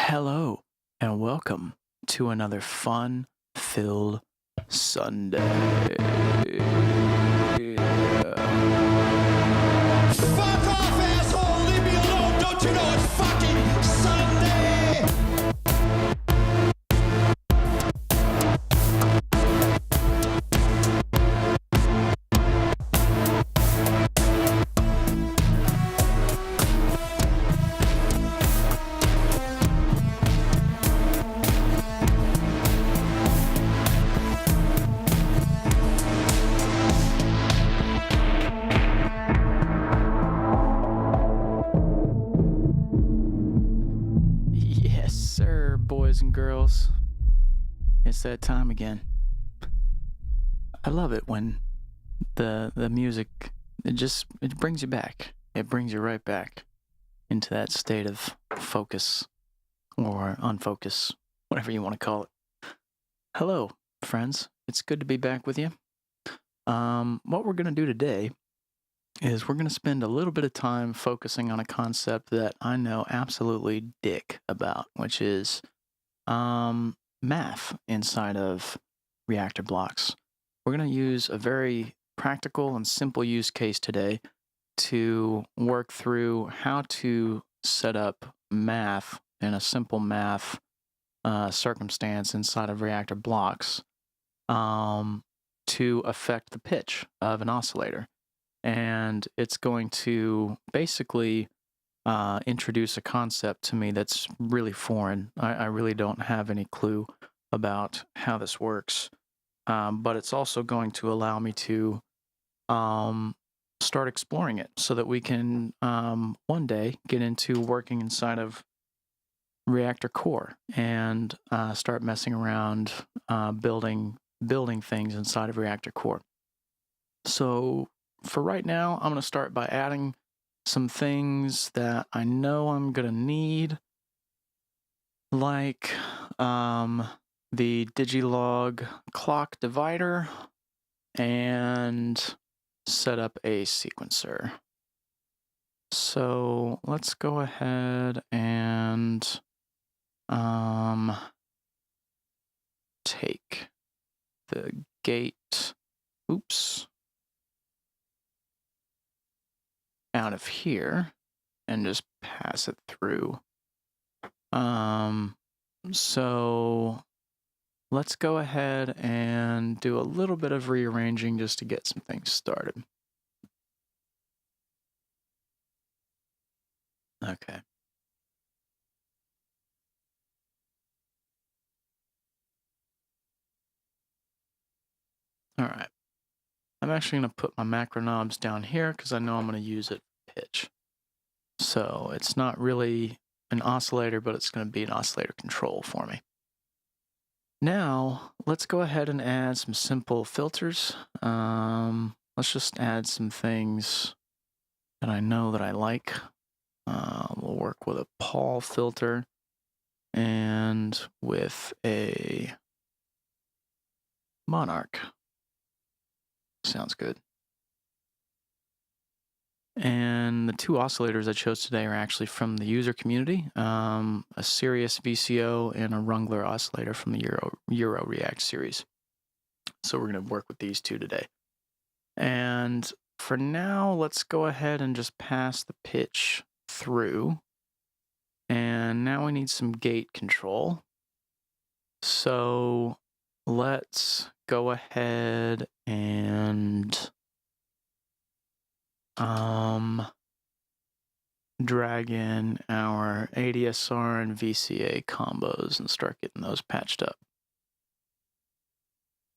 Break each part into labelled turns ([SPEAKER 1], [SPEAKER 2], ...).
[SPEAKER 1] Hello, and welcome to another fun-filled Sunday.
[SPEAKER 2] Fuck off, asshole! Leave me alone! Don't you know it's fucking Sunday?
[SPEAKER 1] Yes, sir, boys and girls. It's that time again. I love it when the music, it brings you back. It brings you right back into that state of focus or unfocus, whatever you want to call it. Hello, friends. It's good to be back with you. What we're going to do today is we're going to spend a little bit of time focusing on a concept that I know absolutely dick about, which is math inside of reactor blocks. We're going to use a very practical and simple use case today to work through how to set up math in a simple math circumstance inside of reactor blocks to affect the pitch of an oscillator. And it's going to basically introduce a concept to me that's really foreign. I really don't have any clue about how this works. But it's also going to allow me to start exploring it so that we can one day get into working inside of reactor core and start messing around building things inside of reactor core. So for right now, I'm going to start by adding some things that I know I'm going to need, like the Digilog clock divider, and set up a sequencer. So let's go ahead and take the gate, out of here and just pass it through. So let's go ahead and do a little bit of rearranging just to get some things started. Okay. All right. I'm actually going to put my macro knobs down here because I know I'm going to use it for pitch. So it's not really an oscillator, but it's going to be an oscillator control for me. Now, let's go ahead and add some simple filters. Let's just add some things that I know that I like. We'll work with a Paul filter and with a Monark. Sounds good. And the two oscillators I chose today are actually from the user community, a Sirius VCO and a Rungler oscillator from the Euro Reakt series. So we're going to work with these two today. And for now, let's go ahead and just pass the pitch through. And now we need some gate control. So let's go ahead and drag in our ADSR and VCA combos and start getting those patched up.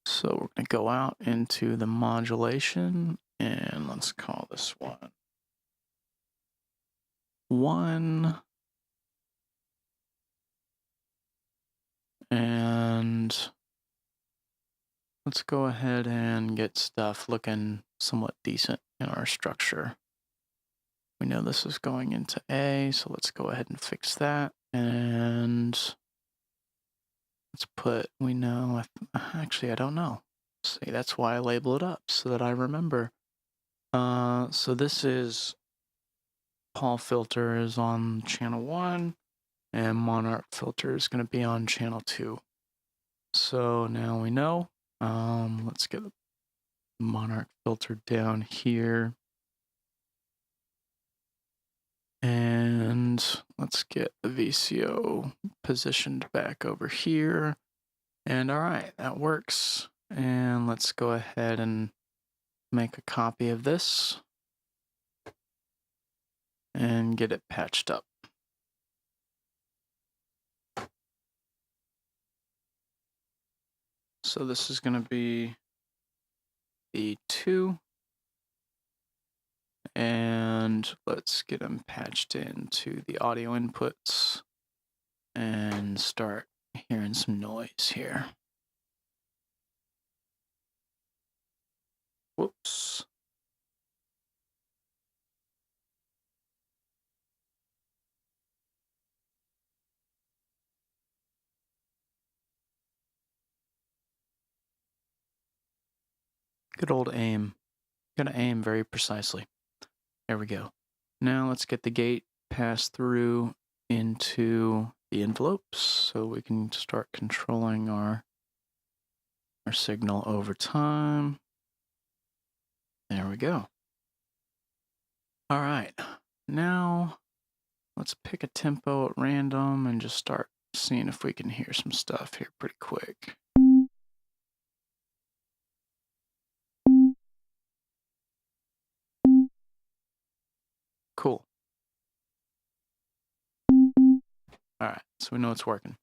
[SPEAKER 1] So we're going to go out into the modulation and let's call this one 1. And let's go ahead and get stuff looking somewhat decent in our structure. We know this is going into A, so let's go ahead and fix that. And let's put, we know, actually I don't know. See, that's why I label it up, so that I remember. So this is, Paul filter is on channel 1. and Monarch filter is going to be on channel 2. So now we know. Let's get the Monarch filter down here. And let's get the VCO positioned back over here. And all right, that works. And let's go ahead and make a copy of this and get it patched up. So this is going to be the 2. And let's get them patched into the audio inputs and start hearing some noise here. Whoops. Good old aim. Gotta aim very precisely. There we go. Now let's get the gate passed through into the envelopes so we can start controlling our signal over time. There we go. All right. Now let's pick a tempo at random and just start seeing if we can hear some stuff here pretty quick. Cool. All right, so we know it's working.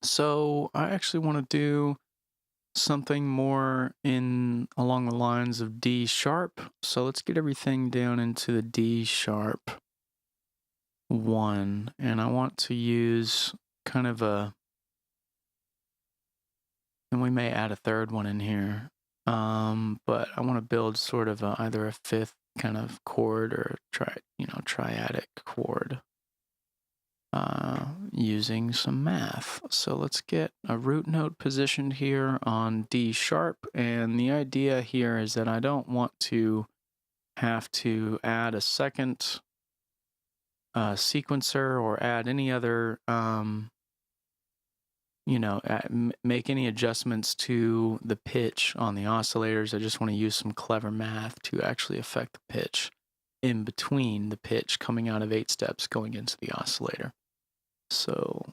[SPEAKER 1] So I actually want to do something more along the lines of D sharp. So let's get everything down into the D sharp 1. And I want to use kind of and we may add a third one in here. But I want to build sort of either a 5th kind of chord or triadic chord using some math. So let's get a root note positioned here on D sharp, and the idea here is that I don't want to have to add a second sequencer or add any other make any adjustments to the pitch on the oscillators. I just want to use some clever math to actually affect the pitch in between the pitch coming out of 8 steps going into the oscillator. So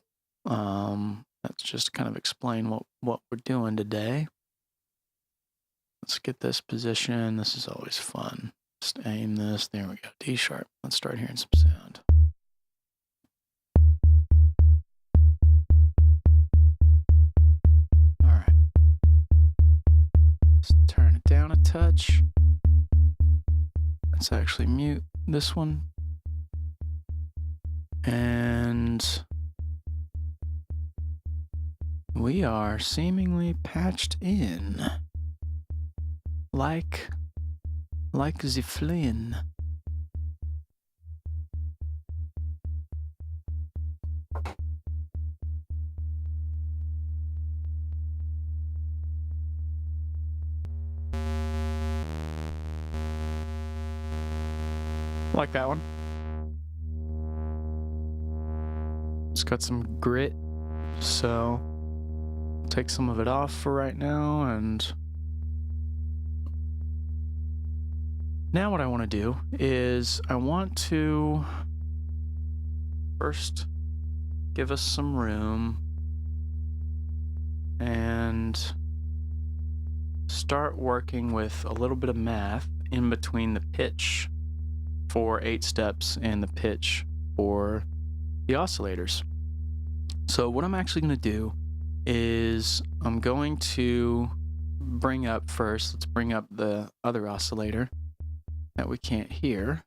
[SPEAKER 1] let's just kind of explain what we're doing today. Let's get this position. This is always fun. Just aim this. There we go. D sharp. Let's start hearing some sound. Turn it down a touch. Let's actually mute this one. And we are seemingly patched in. Like the Flynn. Like that one. It's got some grit, so I'll take some of it off for right now. And now what I want to do is I want to first give us some room and start working with a little bit of math in between the pitch for 8 steps and the pitch for the oscillators. So what I'm actually going to do is I'm going to bring up first, let's bring up the other oscillator that we can't hear,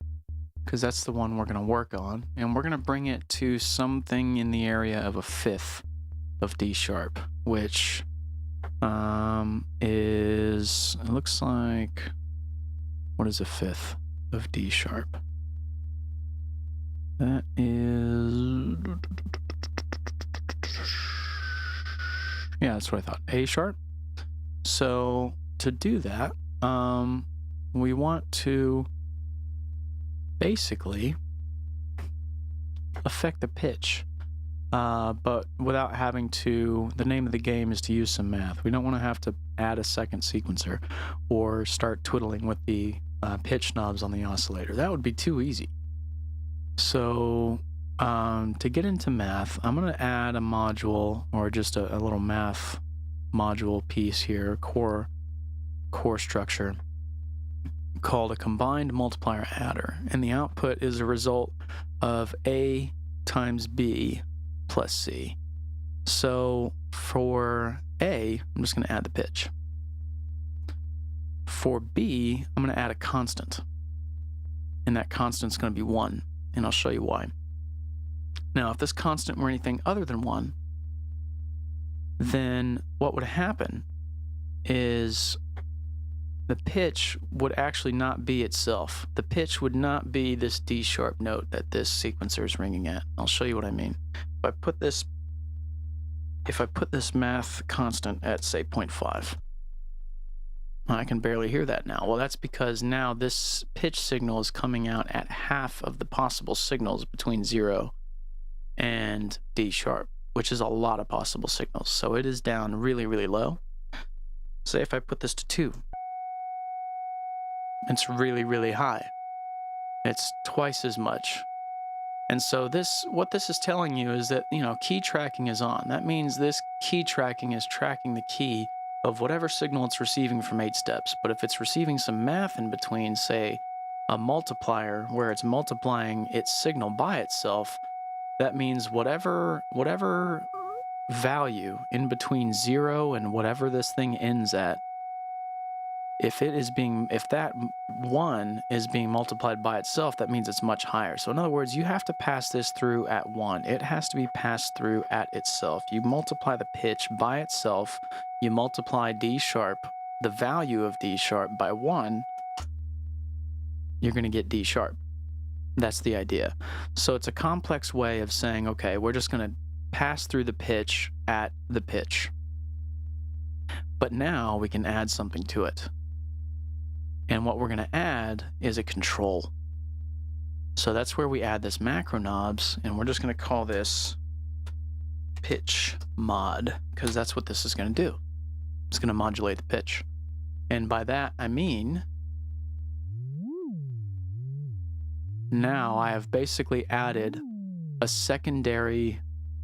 [SPEAKER 1] because that's the one we're going to work on, and we're going to bring it to something in the area of a 5th of D sharp, which is, it looks like, what is a 5th of D sharp? That is, yeah, that's what I thought, A sharp. So to do that, we want to basically affect the pitch. but without having to, the name of the game is to use some math. We don't want to have to add a second sequencer or start twiddling with the pitch knobs on the oscillator. That would be too easy. So to get into math, I'm going to add a module, or just a little math module piece here, core structure, called a combined multiplier adder. And the output is a result of A times B plus C. So for A, I'm just going to add the pitch. For B, I'm going to add a constant. And that constant's going to be 1. And I'll show you why. Now, if this constant were anything other than 1, then what would happen is the pitch would actually not be itself. The pitch would not be this D sharp note that this sequencer is ringing at. I'll show you what I mean. If I put this math constant at, say, 0.5, I can barely hear that now. Well, that's because now this pitch signal is coming out at half of the possible signals between 0 and D sharp, which is a lot of possible signals. So it is down really, really low. Say if I put this to 2, it's really, really high. It's twice as much. And so what this is telling you is that, key tracking is on. That means this key tracking is tracking the key of whatever signal it's receiving from 8 steps. But if it's receiving some math in between, say a multiplier where it's multiplying its signal by itself, that means whatever value in between 0 and whatever this thing ends at, if that 1 is being multiplied by itself, that means it's much higher. So in other words, you have to pass this through at 1. It has to be passed through at itself. You multiply the pitch by itself, you multiply D sharp, the value of D sharp, by 1, you're going to get D sharp. That's the idea. So it's a complex way of saying, okay, we're just going to pass through the pitch at the pitch. But now we can add something to it. And what we're going to add is a control. So that's where we add this macro knobs, and we're just going to call this pitch mod, because that's what this is going to do. It's going to modulate the pitch. And by that, I mean, now I have basically added a secondary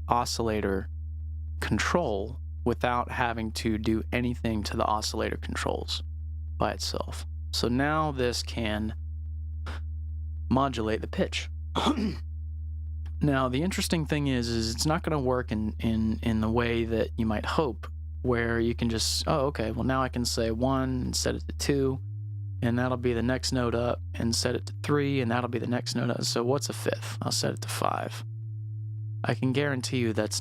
[SPEAKER 1] oscillator control without having to do anything to the oscillator controls by itself. So now this can modulate the pitch. Now, the interesting thing is it's not going to work in the way that you might hope, where you can just, okay, well, now I can say 1 and set it to 2, and that'll be the next note up, and set it to 3, and that'll be the next note up. So what's a 5th? I'll set it to 5. I can guarantee you that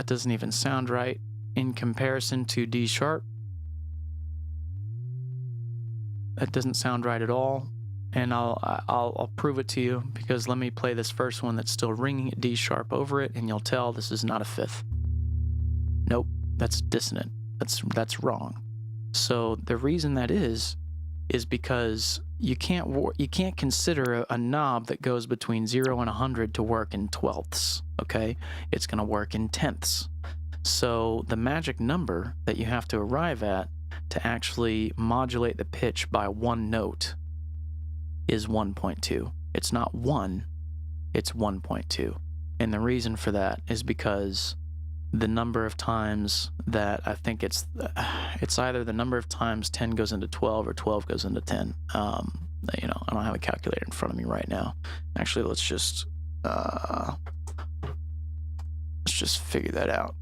[SPEAKER 1] doesn't even sound right in comparison to D sharp. That doesn't sound right at all, and I'll prove it to you, because let me play this first one that's still ringing at D sharp over it, and you'll tell this is not a 5th. Nope, that's dissonant. That's wrong. So the reason that is because you can't consider a knob that goes between 0 and 100 to work in 12ths. Okay, it's going to work in 10ths. So the magic number that you have to arrive at to actually modulate the pitch by 1 note is 1.2. It's not 1, it's 1.2. And the reason for that is because the number of times that I think it's either the number of times 10 goes into 12 or 12 goes into 10. I don't have a calculator in front of me right now. Actually, let's just figure that out.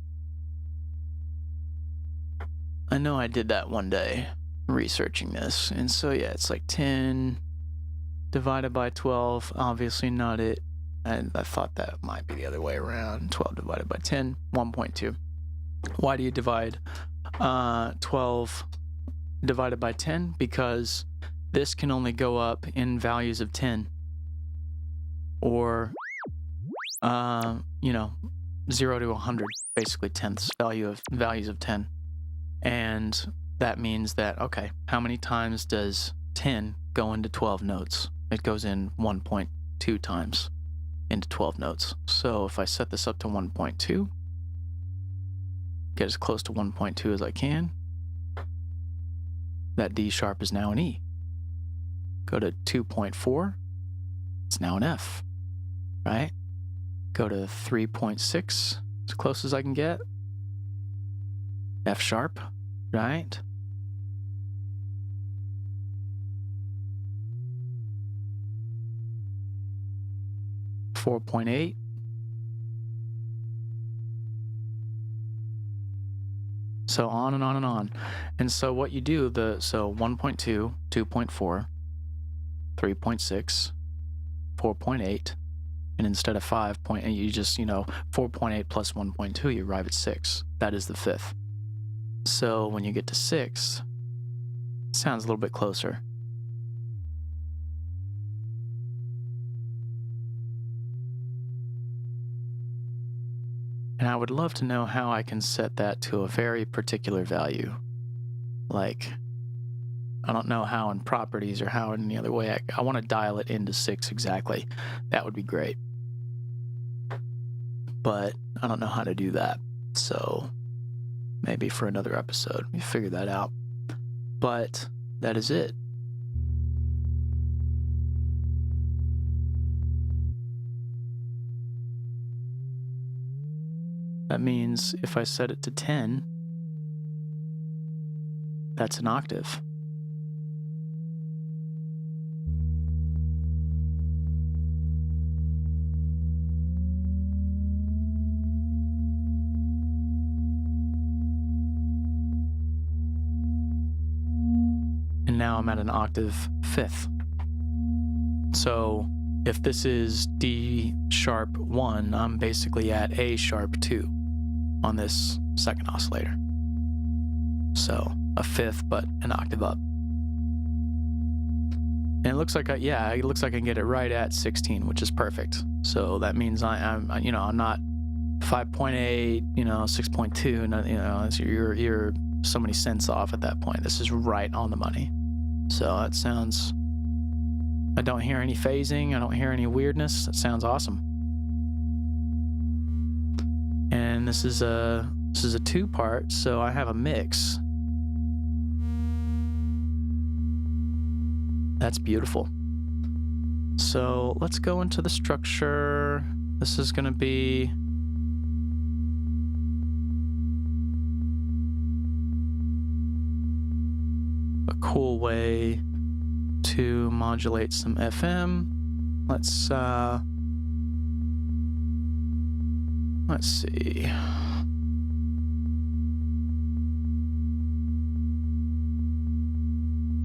[SPEAKER 1] I know I did that one day researching this, and so yeah, it's like 10 divided by 12, obviously not it. And I thought that might be the other way around. 12 divided by 10, 1.2. Why do you divide 12 divided by 10? Because this can only go up in values of 10. Or, 0 to 100, basically tenths, values of 10. And that means that, okay, how many times does 10 go into 12 notes? It goes in 1.2 times. into 12 notes. So if I set this up to 1.2, get as close to 1.2 as I can, that D sharp is now an E. Go to 2.4, it's now an F, right? Go to 3.6, as close as I can get, F sharp, right? .8, so on and on and on. And so what you do, so 1.2, 2.4, 3.6, 4.8, and instead of 5.8, you just, 4.8 plus 1.2, you arrive at 6. That is the fifth. So when you get to 6, it sounds a little bit closer. And I would love to know how I can set that to a very particular value. Like, I don't know how in properties or how in any other way. I want to dial it into 6 exactly. That would be great. But I don't know how to do that. So maybe for another episode, we figure that out. But that is it. That means if I set it to 10, that's an octave. And now I'm at an octave fifth. So if this is D sharp 1, I'm basically at A sharp 2 on this second oscillator. So a fifth, but an octave up. And it looks like it looks like I can get it right at 16, which is perfect. So that means I'm not 5.8, 6.2, so you're so many cents off at that point. This is right on the money. So it sounds, I don't hear any phasing, I don't hear any weirdness. It sounds awesome. And this is a 2-part, so I have a mix. That's beautiful. So let's go into the structure. This is going to be a cool way to modulate some FM. Let's see.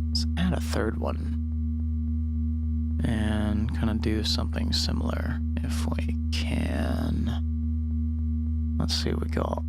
[SPEAKER 1] Let's add a third one and kind of do something similar if we can. Let's see what we got.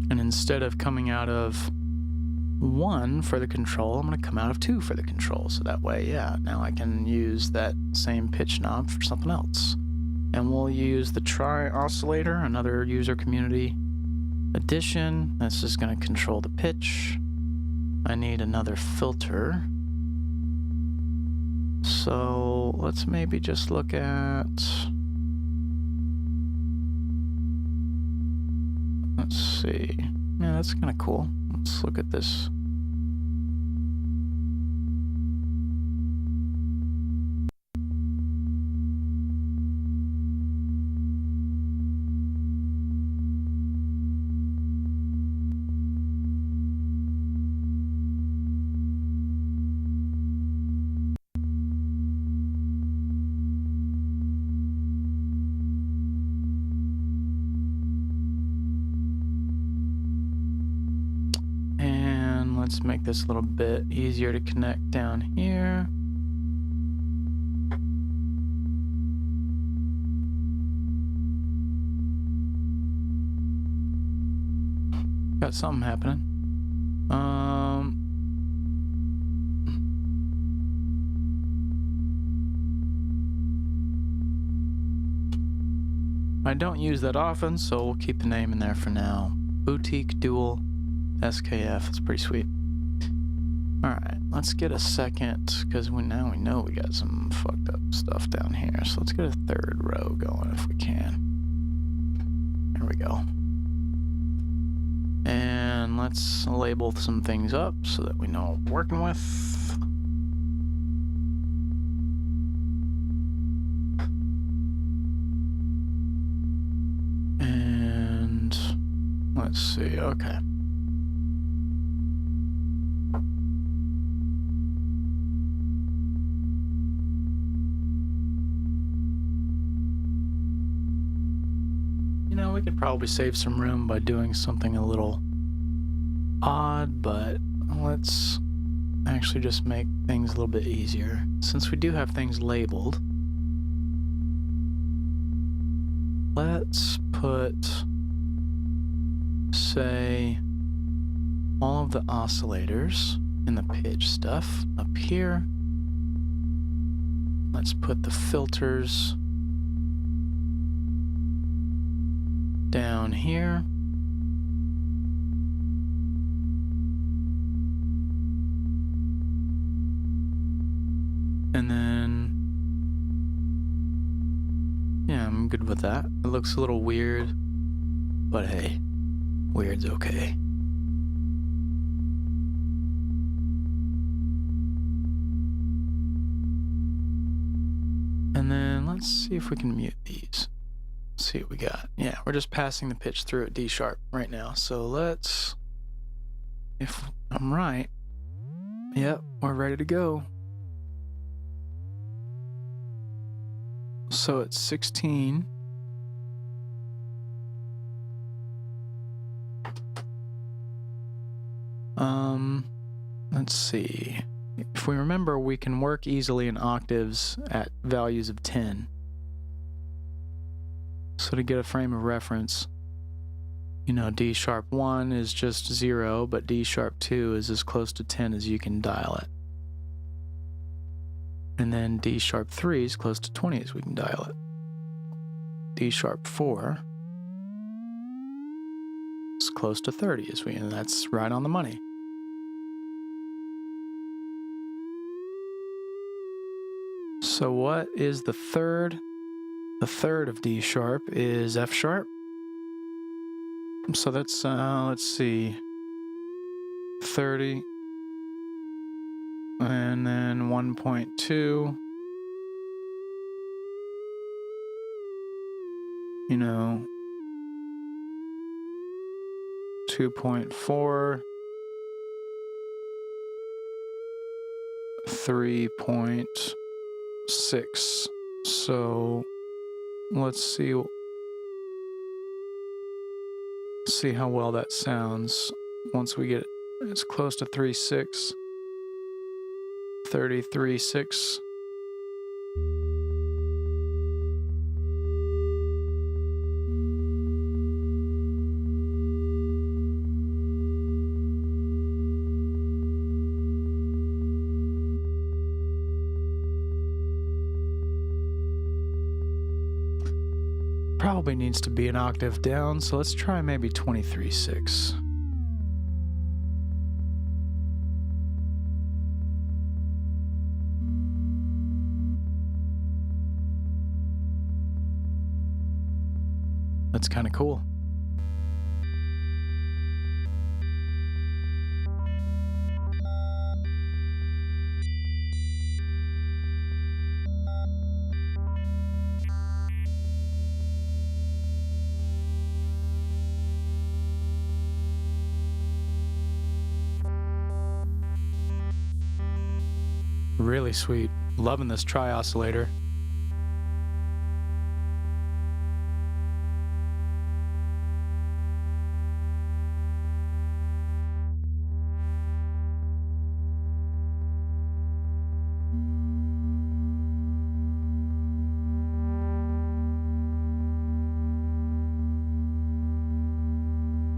[SPEAKER 1] And instead of coming out of 1 for the control, I'm going to come out of 2 for the control. So that way, yeah, now I can use that same pitch knob for something else. And we'll use the Try Oscillator, another user community addition. This is going to control the pitch. I need another filter. So let's maybe just look at... Let's see. Yeah, that's kind of cool. Let's look at this. let's make this a little bit easier to connect down here. Got something happening. I don't use that often, so we'll keep the name in there for now. Boutique Dual SKF. It's pretty sweet. Alright, let's get a second, because now we know we got some fucked up stuff down here. So let's get a third row going if we can. There we go. And let's label some things up so that we know what we're working with. And let's see, okay. You know, we could probably save some room by doing something a little odd, but let's actually just make things a little bit easier. Since we do have things labeled, let's put, say, all of the oscillators and the pitch stuff up here. Let's put the filters down here. And then, yeah, I'm good with that. It looks a little weird, but hey, weird's okay. And then let's see if we can mute these. See what we got. Yeah, we're just passing the pitch through at D sharp right now. So let's, if I'm right, yep, we're ready to go. So it's 16. Let's see. If we remember, we can work easily in octaves at values of 10. So to get a frame of reference, you know, D sharp 1 is just 0, but D sharp 2 is as close to 10 as you can dial it. And then D sharp 3 is close to 20 as we can dial it. D sharp 4 is close to 30 as we, and that's right on the money. So what is the third? The third of D sharp is F sharp. So that's, let's see, 30. And then 1.2, you know, 2.4, 3.6. So let's see how well that sounds once we get as close to 3.6. 33.6. Probably needs to be an octave down, so let's try maybe 23.6. That's kind of cool. Really sweet. Loving this tri-oscillator.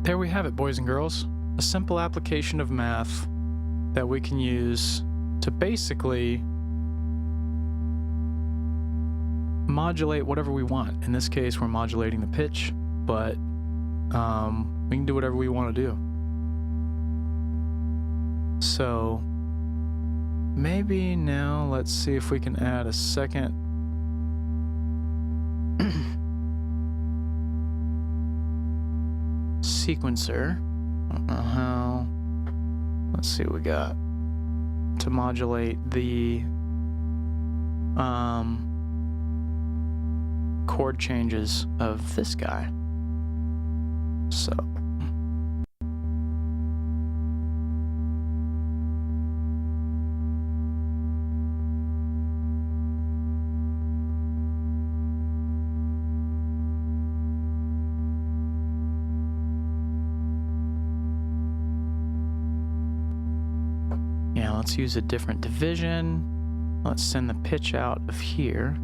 [SPEAKER 1] There we have it, boys and girls. A simple application of math that we can use to basically modulate whatever we want. In this case, we're modulating the pitch, but we can do whatever we want to do. So maybe now let's see if we can add a second sequencer. I don't know how. Let's see what we got to modulate the chord changes of this guy. So let's use a different division. Let's send the pitch out of here.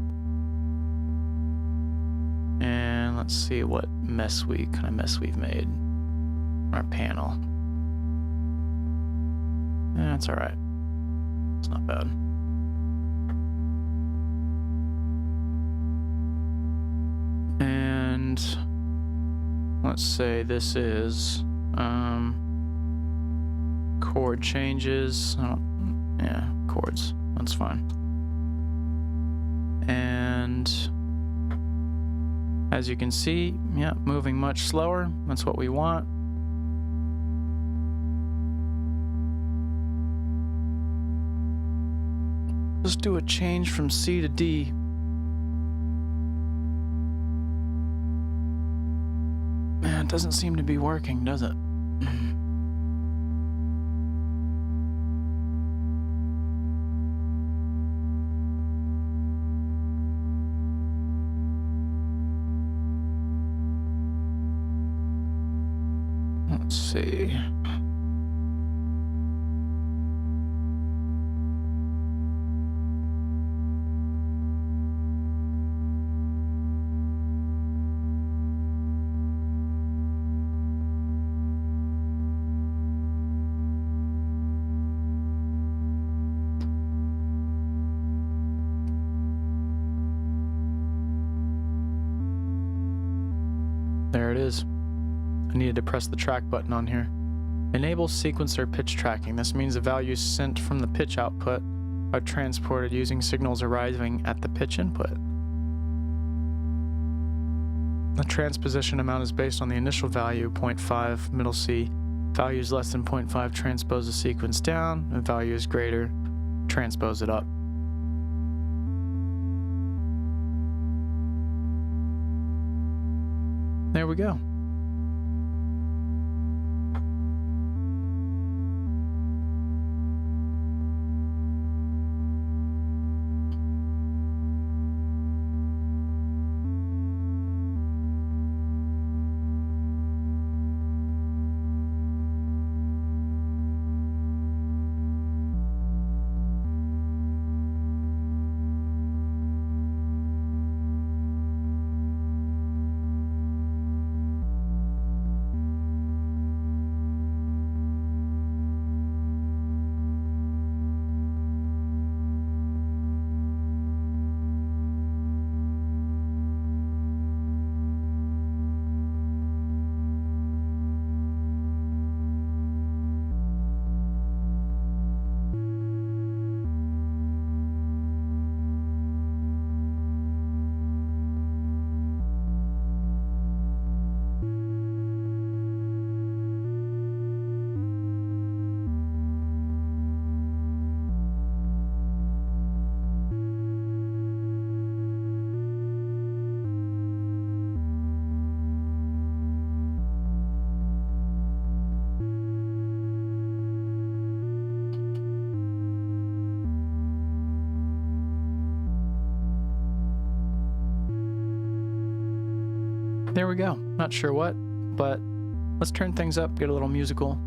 [SPEAKER 1] And let's see what kind of mess we've made on our panel. That's all right. It's not bad. And let's say this is chord changes. Yeah, chords. That's fine. And as you can see, yeah, moving much slower. That's what we want. Let's do a change from C to D. Man, it doesn't seem to be working, does it? Let's see. There it is. I needed to press the track button on here. Enable sequencer pitch tracking. This means the values sent from the pitch output are transported using signals arriving at the pitch input. The transposition amount is based on the initial value, 0.5, middle C. Values less than 0.5 transpose the sequence down, and value is greater, transpose it up. There we go. There we go. Not sure what, but let's turn things up, get a little musical.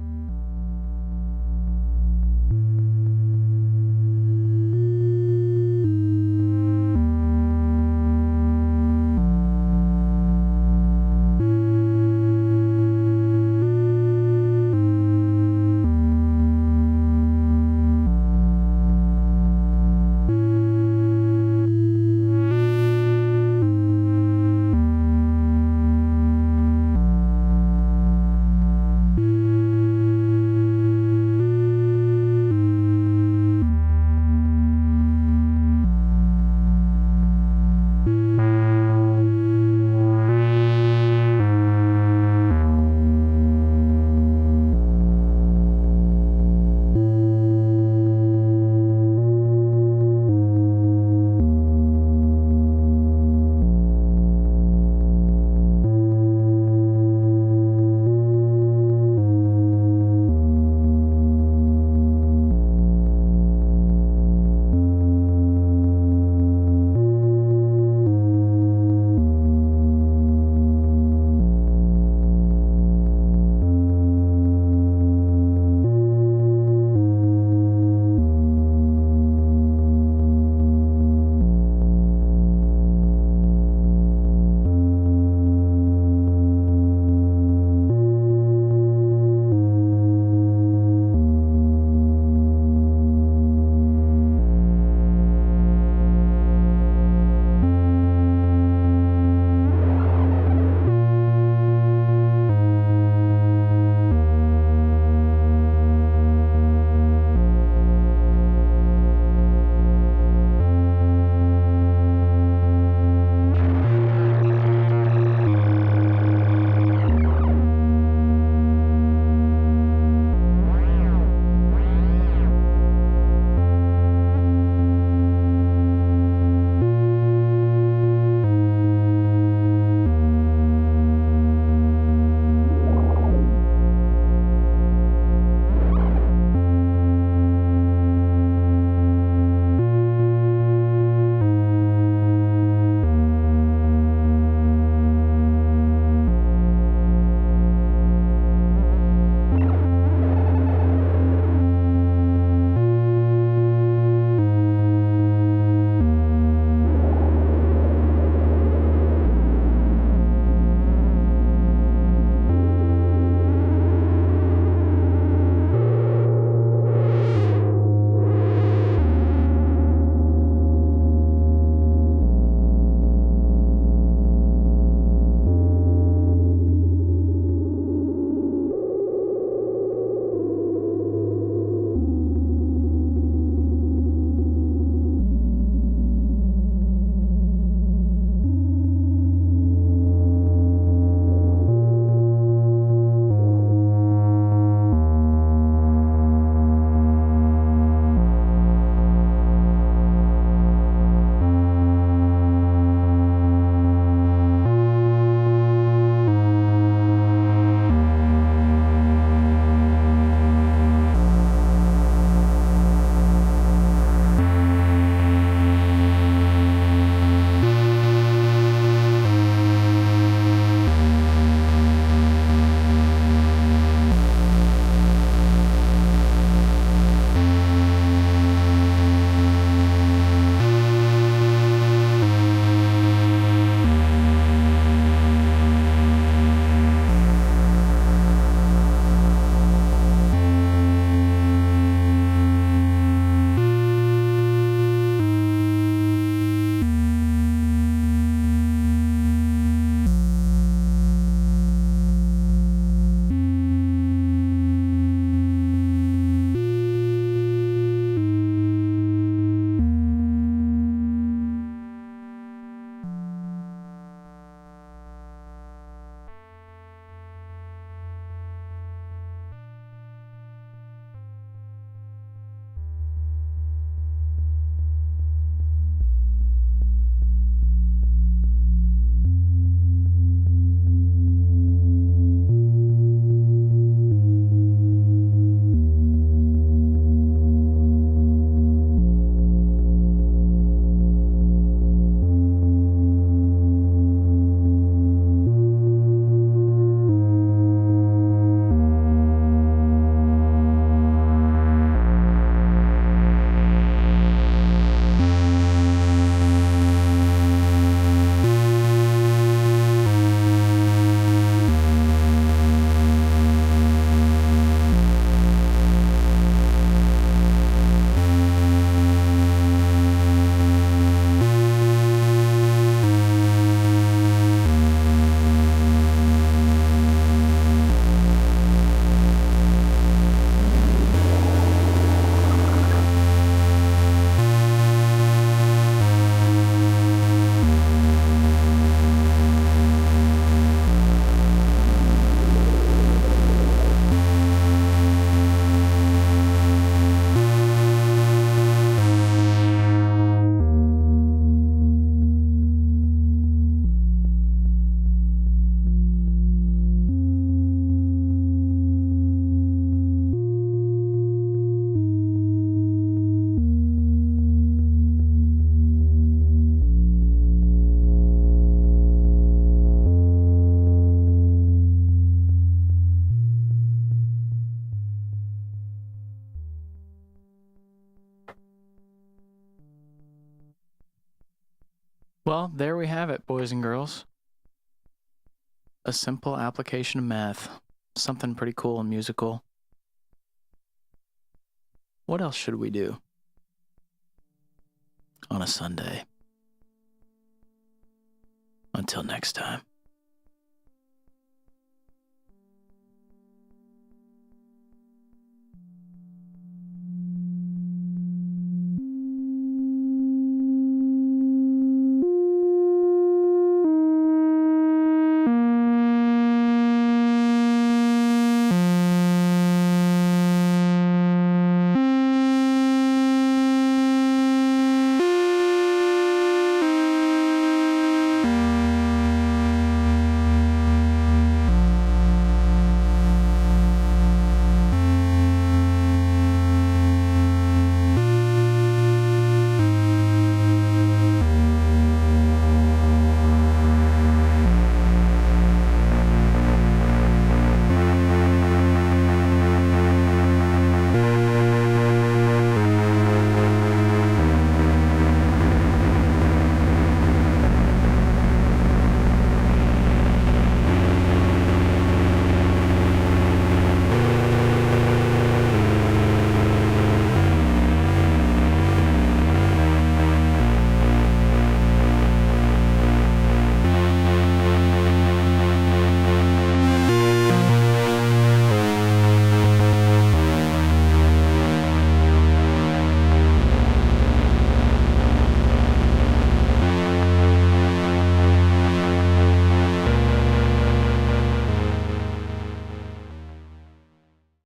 [SPEAKER 1] Well, there we have it, boys and girls. A simple application of math. Something pretty cool and musical. What else should we do on a Sunday? Until next time.